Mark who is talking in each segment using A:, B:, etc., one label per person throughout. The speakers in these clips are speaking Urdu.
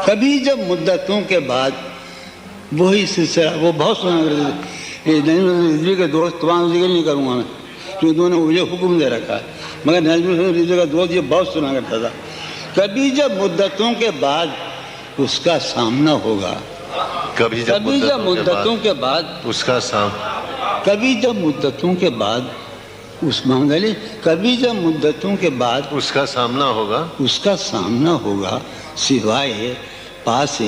A: کبھی جب مدتوں کے بعد وہی سلسلہ، وہ بہت سنا کرتے تھے، رضوی کے دوست تمام ذکر نہیں کروں گا میں کیونکہ انہوں نے مجھے حکم دے رکھا ہے، مگر نظم رضوی کا دوست یہ بہت سنا کرتا تھا، کبھی جب مدتوں کے بعد اس کا سامنا ہوگا،
B: کبھی جب
A: مدتوں کے بعد
B: اس کا
A: کبھی جب مدتوں کے بعد اس مانگلی کبھی جب مدتوں کے بعد
B: اس کا سامنا
A: ہوگا سوائے پاس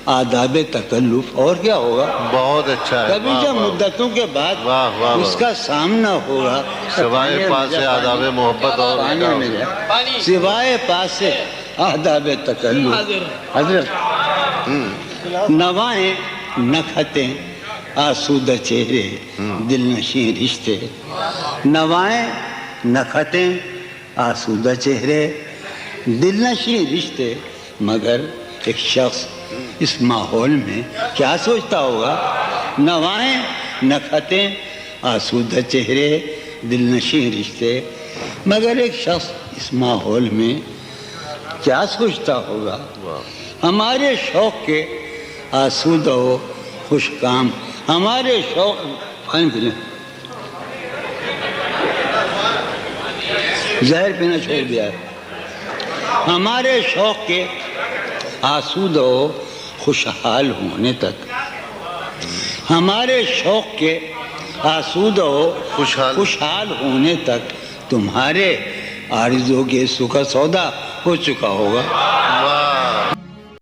A: آداب تکلف، اور کیا ہوگا؟
B: بہت اچھا ہے،
A: کبھی جب مدتوں کے بعد اس کا سامنا ہوگا
B: سوائے پاس آداب محبت، اور
A: سوائے پاس آداب تکلف، حضرت نوائیں نکھتیں آسودہ چہرے دل نشیں رشتے، نوائیں نکھتیں آسودہ چہرے دل نشیں رشتے، مگر ایک شخص اس ماحول میں کیا سوچتا ہوگا؟ نوائیں نکھتیں آسودہ چہرے دل نشیں رشتے، مگر ایک شخص اس ماحول میں کیا سوچتا ہوگا؟ ہمارے شوق کے آسودہ و خوش کام، ہمارے شوق زہر پینا چھوڑ دیا ہے، ہمارے شوق کے آسودہ و خوشحال ہونے تک، ہمارے شوق کے آسودہ و خوشحال ہونے تک تمہارے آرزو کے سکھ سودا ہو چکا ہوگا۔